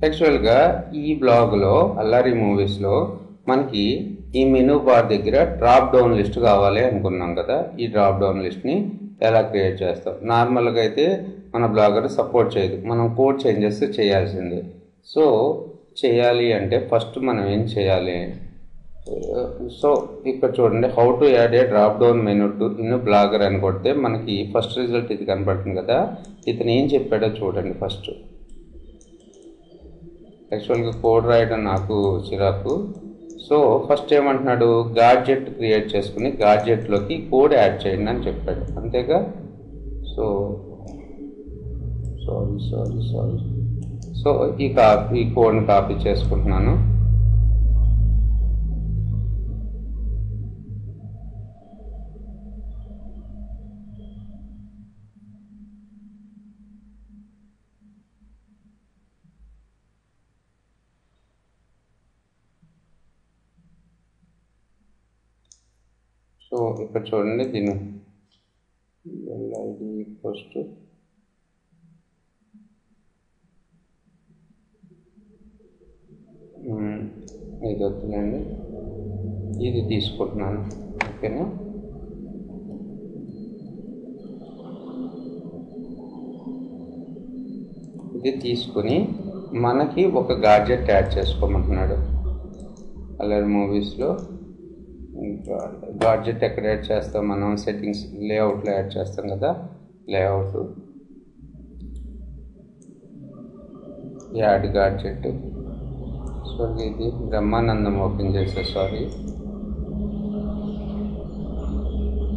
యాక్చువల్గా ఈ బ్లాగ్లో అల్లారి మూవీస్లో మనకి ఈ మెనూ బార్ దగ్గర డ్రాప్ డౌన్ లిస్ట్ కావాలి అనుకున్నాం కదా. ఈ డ్రాప్ డౌన్ లిస్ట్ని ఎలా క్రియేట్ చేస్తాం? నార్మల్గా అయితే మన బ్లాగర్ సపోర్ట్ చేయదు, మనం కోడ్ చేంజెస్ చేయాల్సిందే. సో చేయాలి అంటే ఫస్ట్ మనం ఏం చేయాలి? సో ఇక్కడ చూడండి, how to add A drop down menu to in blogger అని కొడితే మనకి ఫస్ట్ రిజల్ట్ ఇది కనపడుతుంది కదా. ఇతను ఏం చెప్పాడో చూడండి. ఫస్ట్ యాక్చువల్గా కోడ్ రాయడం నాకు చిరాకు. సో ఫస్ట్ ఏమంటున్నాడు, గాడ్జెట్ క్రియేట్ చేసుకుని గాడ్జెట్లోకి కోడ్ యాడ్ చేయండి అని చెప్పాడు, అంతేగా. సో సారీ సో ఈ కోడ్ని కాపీ చేసుకుంటున్నాను. సో ఇక్కడ చూడండి, దీని ఎల్ఐడి ఫస్ట్ ఇది వద్దులేండి, ఇది తీసుకుంటున్నాను. ఓకేనా. ఇది తీసుకుని మనకి ఒక గాడ్జెట్ యాడ్ చేసుకోమంటున్నాడు. అల్లరి మూవీస్లో గాడ్జెట్ ఎక్కడ యాడ్ చేస్తాం మనం? సెట్టింగ్స్, లేఅవుట్లో యాడ్ చేస్తాం కదా. Layout, add gadget. సో ఇది బ్రహ్మానందం ఓపెన్ చేసే, సారీ.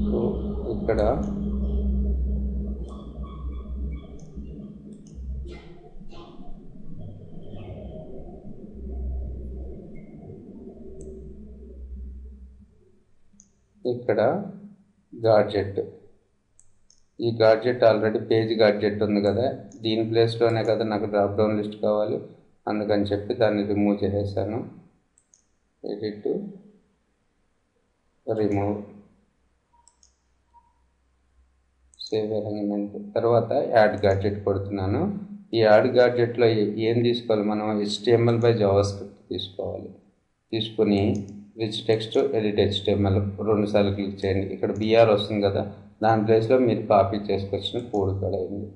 సో ఇక్కడ గాడ్జెట్, ఈ గాడ్జెట్ ఆల్రెడీ పేజ్ గాడ్జెట్ ఉంది కదా, దీని ప్లేస్లోనే కదా నాకు డ్రాప్ డౌన్ లిస్ట్ కావాలి. అందుకని చెప్పి దాన్ని రిమూవ్ చేసేసాను. Edit, remove, save arrangement. తర్వాత యాడ్ గాడ్జెట్ కొడుతున్నాను. ఈ యాడ్ గాడ్జెట్లో ఏం తీసుకోవాలి మనం? HTML బై జావాస్క్రిప్ట్ తీసుకోవాలి. తీసుకుని రిచ్ టెక్స్ట్, ఎడిట్ HTML 2 సార్లు క్లిక్ చేయండి. ఇక్కడ BR వస్తుంది కదా, దాని ప్లేస్లో మీరు కాపీ చేసుకొచ్చిన కోడ్ కూడా అయింది.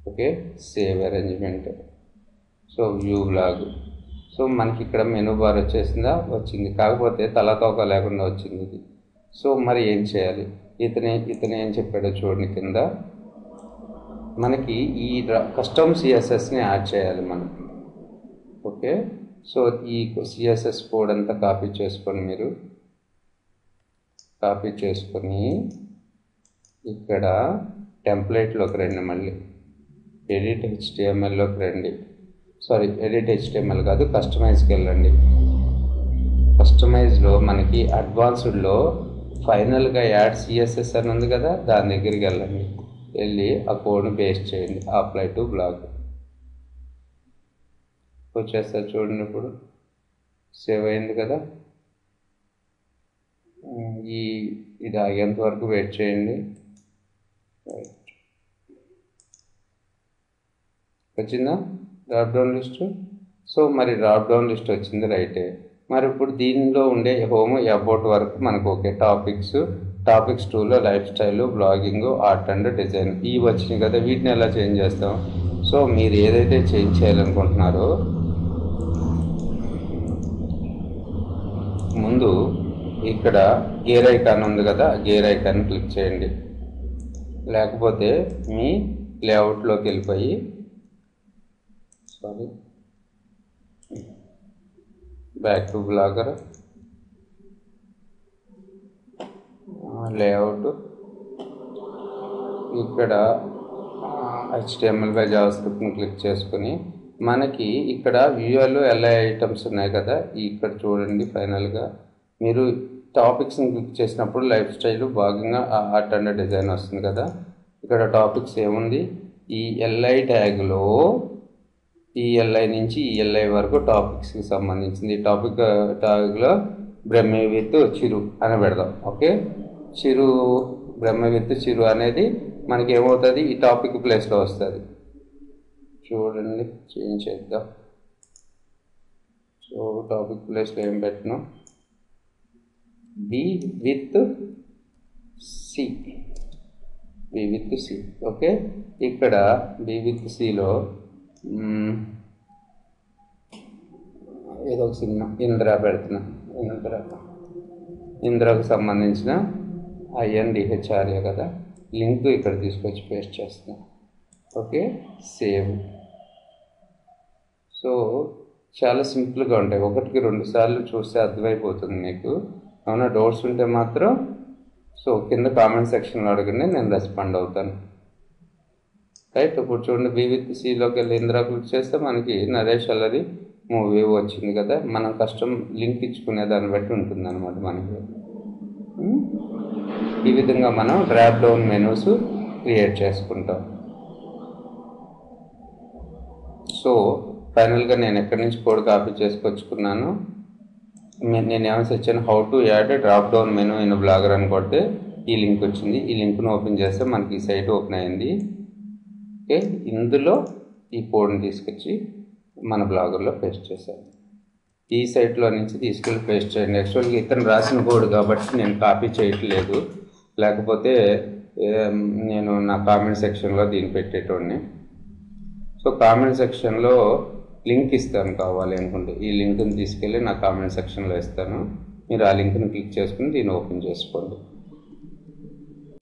Okay, save arrangement. So view blog. So మనకి ఇక్కడ మెనూ బార్ వచ్చేసిందా? వచ్చింది. కాకపోతే తలతోక లేకుండా వచ్చింది ఇది. సో మరి ఏం చేయాలి? ఇతను ఏం చెప్పాడో చూడండి. కింద మనకి ఈ కస్టమ్ CSSని యాడ్ చేయాలి మనం. ఓకే, సో ఈ CSS కోడ్ అంతా కాపీ చేసుకొని మీరు కాపీ చేసుకొని ఇక్కడ టెంప్లెట్లోకి రండి. మళ్ళీ ఎడిట్ HTMLలోకి రండి. సారీ, ఎడిట్ HTML కాదు, కస్టమైజ్కి వెళ్ళండి. కస్టమైజ్లో మనకి అడ్వాన్స్డ్లో ఫైనల్గా యాడ్ CSS అని ఉంది కదా, దాని దగ్గరికి వెళ్ళండి. వెళ్ళి ఆ కోడ్ని పేస్ట్ చేయండి. అప్లై టు బ్లాగ్ వచ్చేస్తారు చూడండి. ఇప్పుడు సేవ్ అయింది కదా. ఇది ఆగేంత వరకు వెయిట్ చేయండి. వచ్చిందా డ్రాప్ డౌన్ లిస్ట్? సో మరి డ్రాప్ డౌన్ లిస్ట్ వచ్చింది, రైటే. మరి ఇప్పుడు దీనిలో ఉండే హోమ్, అబౌట్ వరకు మనకు ఓకే. టాపిక్స్ 2లో life style, blogging, art and design ఇవి వచ్చినాయి కదా. వీటిని ఎలా చేంజ్ చేస్తాం? సో మీరు ఏదైతే చేంజ్ చేయాలనుకుంటున్నారో ముందు ఇక్కడ గేర్ ఐకాన్ ఉంది కదా, గేర్ ఐకాన్ క్లిక్ చేయండి. లేకపోతే మీ లేఅవుట్లోకి వెళ్ళిపోయి, sorry, back to blogger, layout, ఇక్కడ HTML బై జావాస్క్రిప్ట్ని క్లిక్ చేసుకుని మనకి ఇక్కడ వ్యూలో LI ఐటమ్స్ ఉన్నాయి కదా, ఇక్కడ చూడండి. ఫైనల్గా మీరు టాపిక్స్ని క్లిక్ చేసినప్పుడు లైఫ్ స్టైల్, భాగంగా ఆర్ట్ అండ్ డిజైన్ వస్తుంది కదా. ఇక్కడ టాపిక్స్ ఏముంది? ఈ LI ట్యాగ్లో ఈ LI నుంచి ఈ LI వరకు టాపిక్స్కి సంబంధించింది. టాపిక్ ట్యాగ్లో బ్రహ్మ విత్ చిరు అని పెడదాం. ఓకే, బ్రహ్మ విత్ చిరు అనేది మనకి ఏమవుతుంది? ఈ టాపిక్ ప్లేస్లో వస్తుంది. చూడండి, చేంజ్ చేద్దాం. సో టాపిక్ ప్లేస్లో ఏం పెట్టినాం, B with C, B with C. Okay, ఇక్కడ బి విత్ సిలో ఏదో ఒక సినిమా ఇంద్ర పెడుతున్నా. ఇంద్రకు సంబంధించిన INDHRA కదా, లింక్ ఇక్కడ తీసుకొచ్చి పేస్ట్ చేస్తున్నా. Okay, save. సో చాలా సింపుల్గా ఉంటాయి, 1కి 2 సార్లు చూస్తే అర్థమైపోతుంది మీకు. ఏమైనా డౌట్స్ ఉంటే మాత్రం సో కింద కామెంట్ సెక్షన్లో అడగండి, నేను రెస్పాండ్ అవుతాను. రైట్, ఇప్పుడు చూడండి, బి విత్ సిలోకి వెళ్ళి ఇంద్రా క్లిక్ చేస్తే మనకి నరేష్ అల్లరి మూవీ వచ్చింది కదా. మనం కస్టమ్ లింక్ ఇచ్చుకునే దాన్ని బట్టి ఉంటుంది అనమాట మనకి. ఈ విధంగా మనం డ్రాప్ డౌన్ మెనూస్ క్రియేట్ చేసుకుంటాం. సో ఫైనల్గా నేను ఎక్కడి నుంచి కోడ్ కాపీ చేసుకొచ్చుకున్నాను, నేను ఏమైనా వచ్చాను, how to add drop down menu in blogger అని కొడితే ఈ లింక్ వచ్చింది. ఈ లింక్ను ఓపెన్ చేస్తే మనకి ఈ సైట్ ఓపెన్ అయింది. ఓకే, ఇందులో ఈ కోడ్ని తీసుకొచ్చి మన బ్లాగర్లో పేస్ట్ చేశాను. ఈ సైట్లో నుంచి తీసుకెళ్ళి పేస్ట్ చేయండి. యాక్చువల్గా ఇతను రాసిన కోడ్ కాబట్టి నేను కాపీ చేయట్లేదు, లేకపోతే నేను నా కామెంట్ సెక్షన్లో దీన్ని పెట్టేటోడిని. సో కామెంట్ సెక్షన్లో లింక్ ఇస్తాను కావాలి అనుకుంటే, ఈ లింక్ని తీసుకెళ్ళి నా కామెంట్ సెక్షన్లో ఇస్తాను. మీరు ఆ లింక్ని క్లిక్ చేసుకుని దీన్ని ఓపెన్ చేసుకోండి.